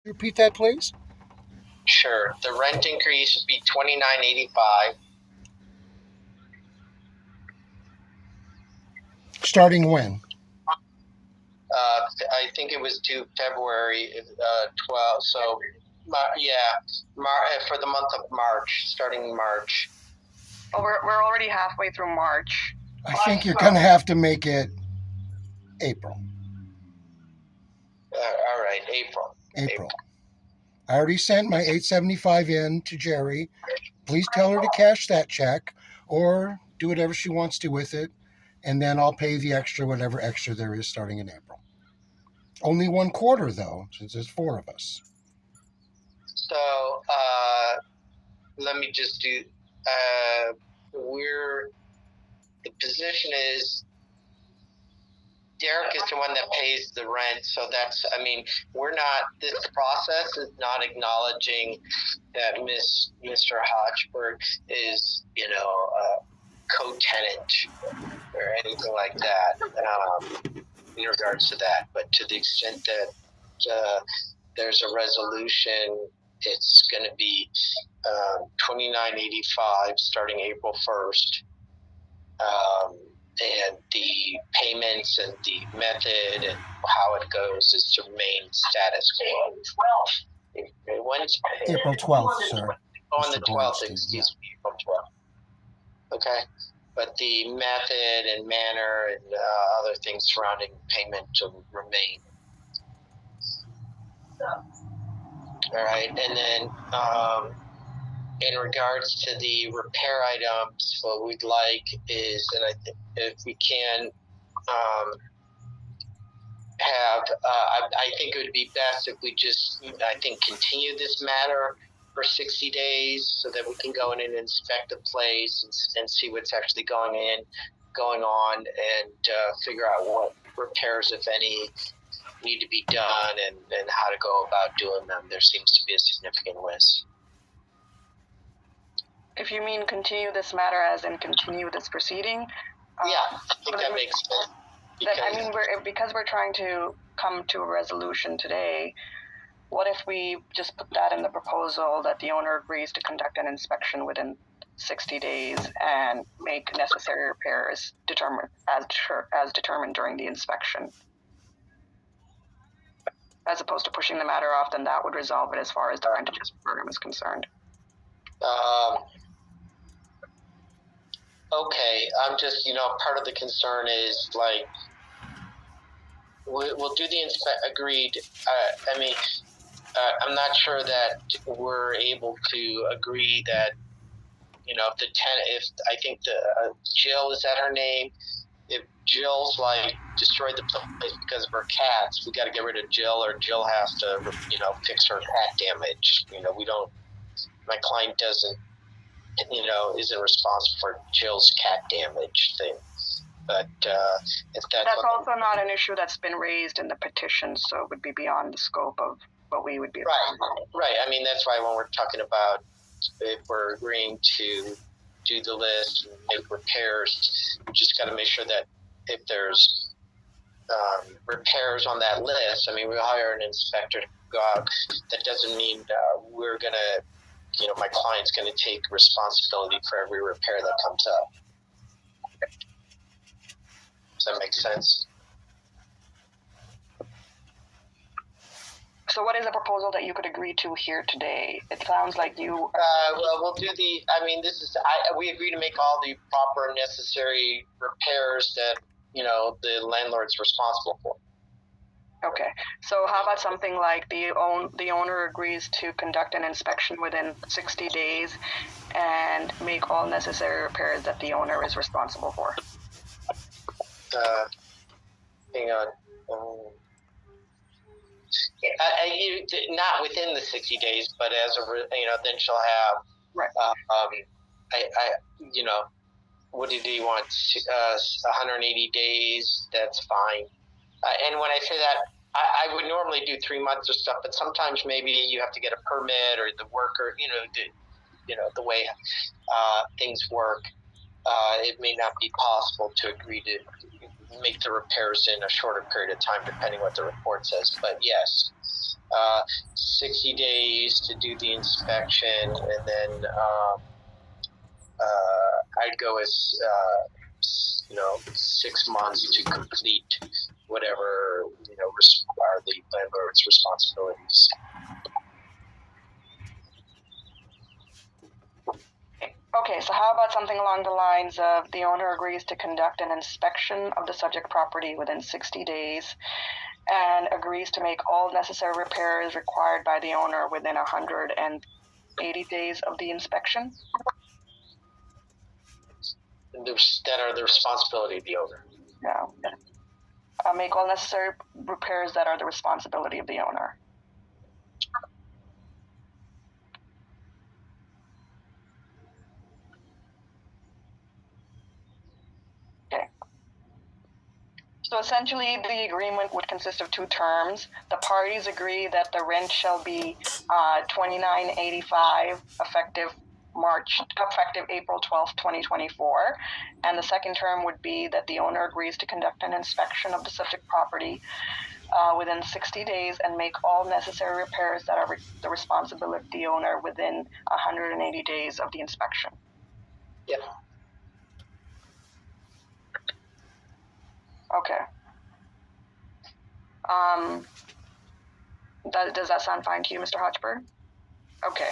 Repeat that, please. Sure. The rent increase would be $29.85. Starting when? I think it was due February 12th. So, for the month of March, starting in March. Well, we're already halfway through March. I think you're going to have to make it April. All right, April. I already sent my $875 in to Jerry. Please tell her to cash that check or do whatever she wants to with it, and then I'll pay the extra, whatever extra there is, starting in April. Only one quarter, though, since there's four of us. So let me just do. The position is Derek is the one that pays the rent, so this process is not acknowledging that Mr. Hodgberg is, a co-tenant or anything like that in regards to that. But to the extent that there's a resolution, it's going to be $29.85 starting April 1st. And the payments and the method and how it goes is to remain status quo. When's April 12th, sir. On the 12th, excuse me, April 12th. Okay. But the method and manner and other things surrounding payment to remain. All right. And then in regards to the repair items, what we'd like is, and I think if we can I think it would be best if we just, continue this matter for 60 days so that we can go in and inspect the place and see what's actually going on, and figure out what repairs, if any, need to be done and how to go about doing them. There seems to be a significant list. If you mean continue this matter as in continue this proceeding? Yeah, I think that makes sense. Because we're trying to come to a resolution today, what if we just put that in the proposal that the owner agrees to conduct an inspection within 60 days and make necessary repairs as determined during the inspection? As opposed to pushing the matter off, then that would resolve it as far as the rent adjustment program is concerned. Okay, I'm just, part of the concern is like, we'll do the agreed. I'm not sure that we're able to agree that, if the tenant, if I think Jill, is that her name? If Jill's like destroyed the place because of her cats, we got to get rid of Jill, or Jill has to, fix her cat damage. My client doesn't, isn't responsible for Jill's cat damage thing. But if that's also not an issue that's been raised in the petition, so it would be beyond the scope of what we would be. Right. That's why when we're talking about if we're agreeing to do the list and make repairs, we just got to make sure that if there's repairs on that list, we'll hire an inspector to go out. That doesn't mean we're going to, my client's going to take responsibility for every repair that comes up. Does that make sense? So what is a proposal that you could agree to here today? It sounds like you... well, we'll do we agree to make all the proper necessary repairs that, the landlord's responsible for. Okay. So how about something like the owner agrees to conduct an inspection within 60 days and make all necessary repairs that the owner is responsible for? Hang on. Not within the 60 days, but then she'll have. Right. What do you want? 180 days. That's fine. And when I say that, I would normally do 3 months of stuff, but sometimes maybe you have to get a permit or the worker, the way things work. It may not be possible to agree to make the repairs in a shorter period of time, depending what the report says. But yes, 60 days to do the inspection, and then I'd go as 6 months to complete whatever are the landlord's responsibilities. Okay, so how about something along the lines of the owner agrees to conduct an inspection of the subject property within 60 days and agrees to make all necessary repairs required by the owner within 180 days of the inspection? That are the responsibility of the owner. No. Make all necessary repairs that are the responsibility of the owner. Okay. So essentially, the agreement would consist of two terms. The parties agree that the rent shall be $29.85 effective April 12th, 2024. And the second term would be that the owner agrees to conduct an inspection of the subject property within 60 days and make all necessary repairs that are the responsibility of the owner within 180 days of the inspection. Yep. Okay. Does that sound fine to you, Mr. Hotchberg? Okay.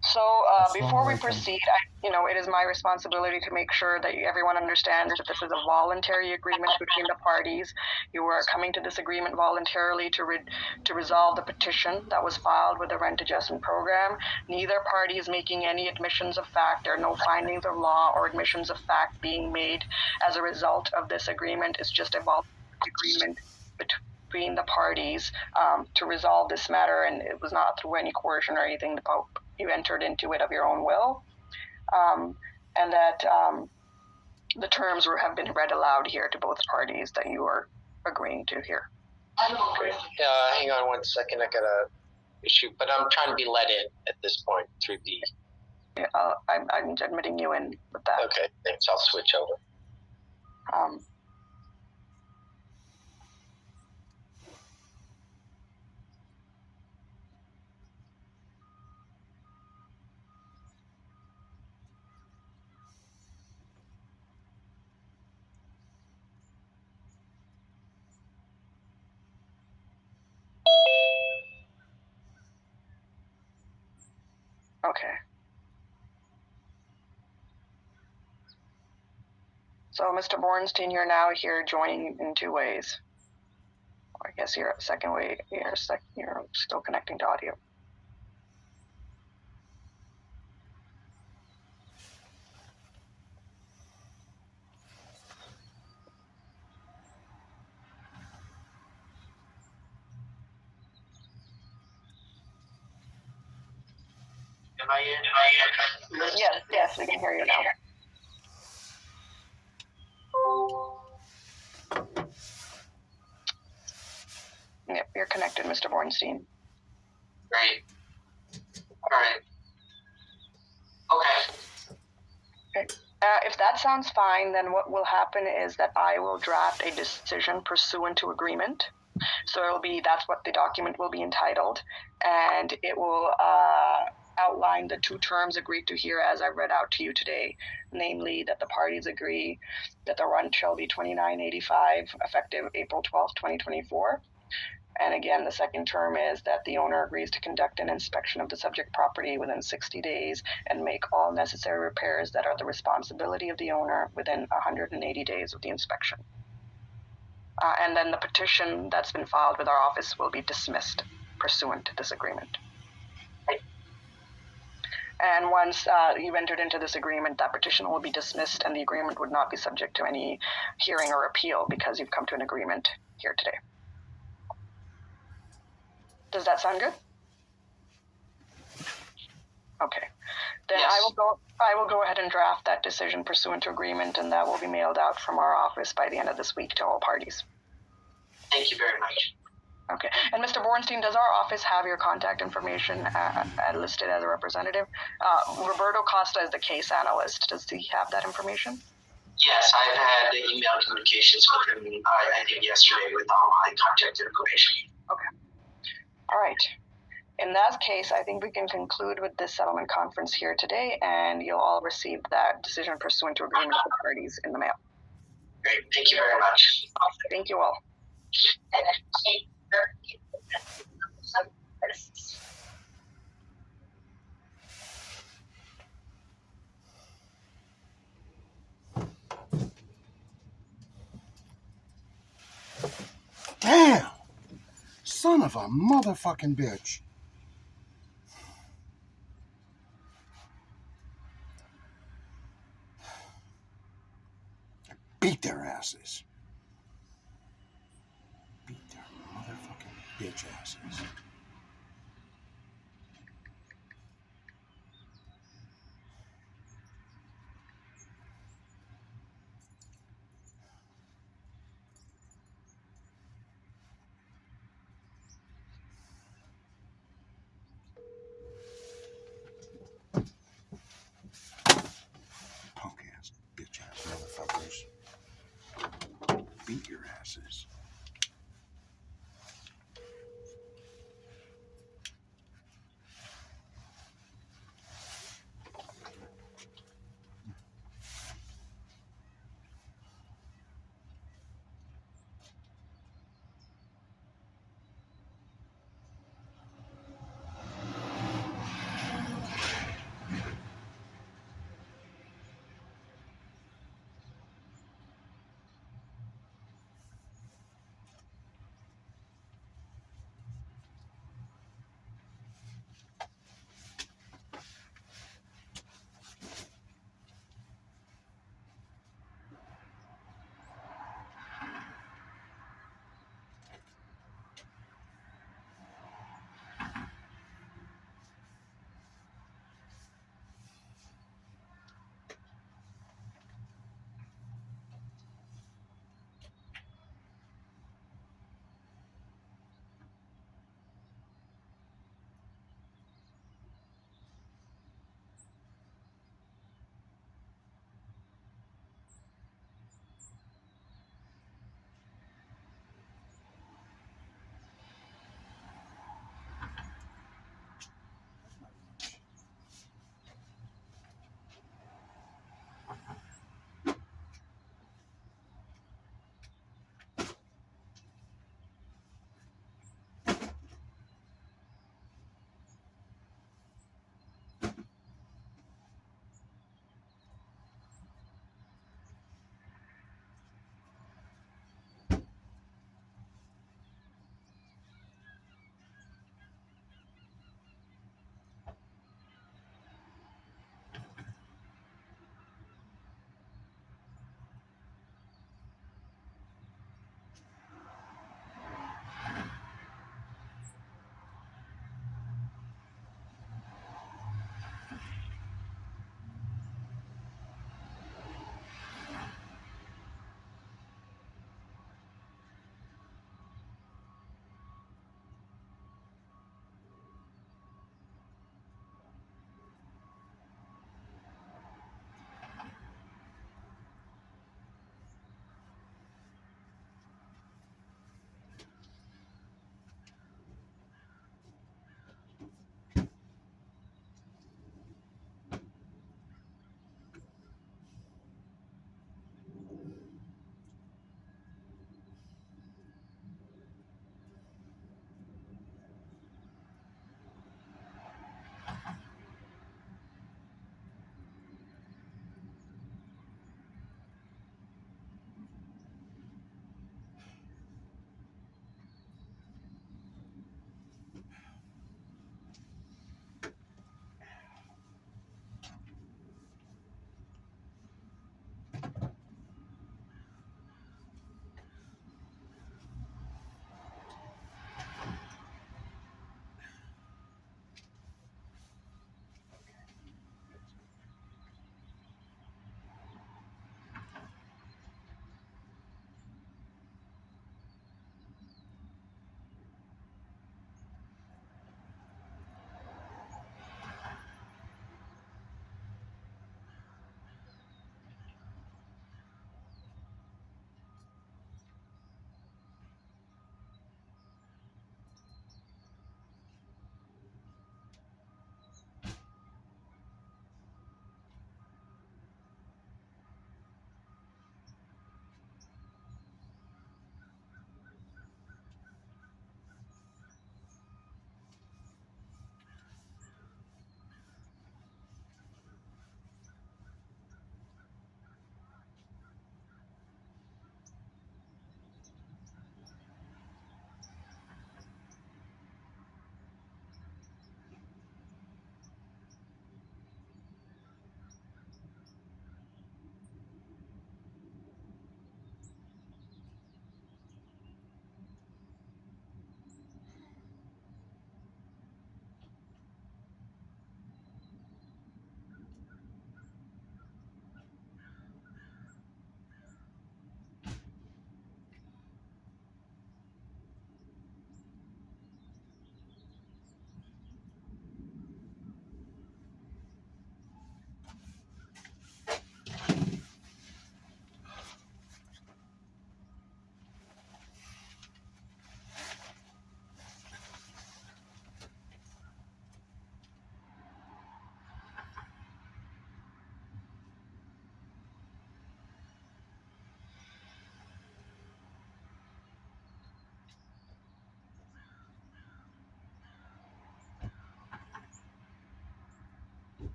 So before we proceed, it is my responsibility to make sure that everyone understands that this is a voluntary agreement between the parties. You are coming to this agreement voluntarily to resolve the petition that was filed with the rent adjustment program. Neither party is making any admissions of fact. There are no findings of law or admissions of fact being made as a result of this agreement. It's just a voluntary agreement between the parties to resolve this matter, and it was not through any coercion or anything. You entered into it of your own will, and that the terms have been read aloud here to both parties that you are agreeing to here. Okay. Hang on 1 second. I got a issue, but I'm trying to be let in at this point through the. Yeah, I'm admitting you in with that. Okay, thanks. I'll switch over. Okay. So, Mr. Bornstein, you're now here joining in two ways. I guess you're second way. You're still connecting to audio. Am I in? Yes, we can hear you now. Yep, you're connected, Mr. Bornstein. Great. All right. Okay. If that sounds fine, then what will happen is that I will draft a decision pursuant to agreement. So that's what the document will be entitled, and it will outline the two terms agreed to here as I read out to you today, namely that the parties agree that the rent shall be $29.85 effective April 12th, 2024. And again, the second term is that the owner agrees to conduct an inspection of the subject property within 60 days and make all necessary repairs that are the responsibility of the owner within 180 days of the inspection. And then the petition that's been filed with our office will be dismissed pursuant to this agreement. And once you've entered into this agreement, that petition will be dismissed and the agreement would not be subject to any hearing or appeal because you've come to an agreement here today. Does that sound good? Okay. Then yes. I will go ahead and draft that decision pursuant to agreement, and that will be mailed out from our office by the end of this week to all parties. Thank you very much. Okay. And Mr. Bornstein, does our office have your contact information listed as a representative? Roberto Costa is the case analyst. Does he have that information? Yes, I've had the email communications with him, I think yesterday with all my contact information. Okay. All right. In that case, I think we can conclude with this settlement conference here today, and you'll all receive that decision pursuant to agreement of the parties in the mail. Great. Thank you very much. Thank you all. Damn! Son of a motherfucking bitch. Beat their asses. Beat their motherfucking bitch asses. Punk ass, bitch ass motherfuckers. Beat your asses.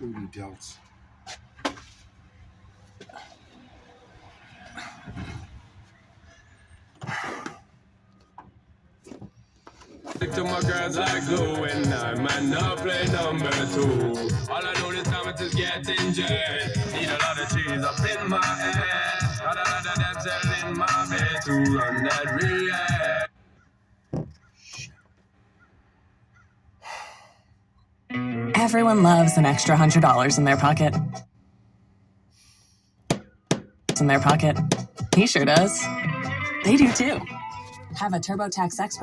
Booty delts. To my girls like glue and I might not play number two. All I know this time is just getting jet. Need a lot of cheese up in my head. Got a lot of them cell in my bed to run that react. Everyone loves an extra $100 in their pocket. In their pocket. He sure does. They do too. Have a TurboTax expert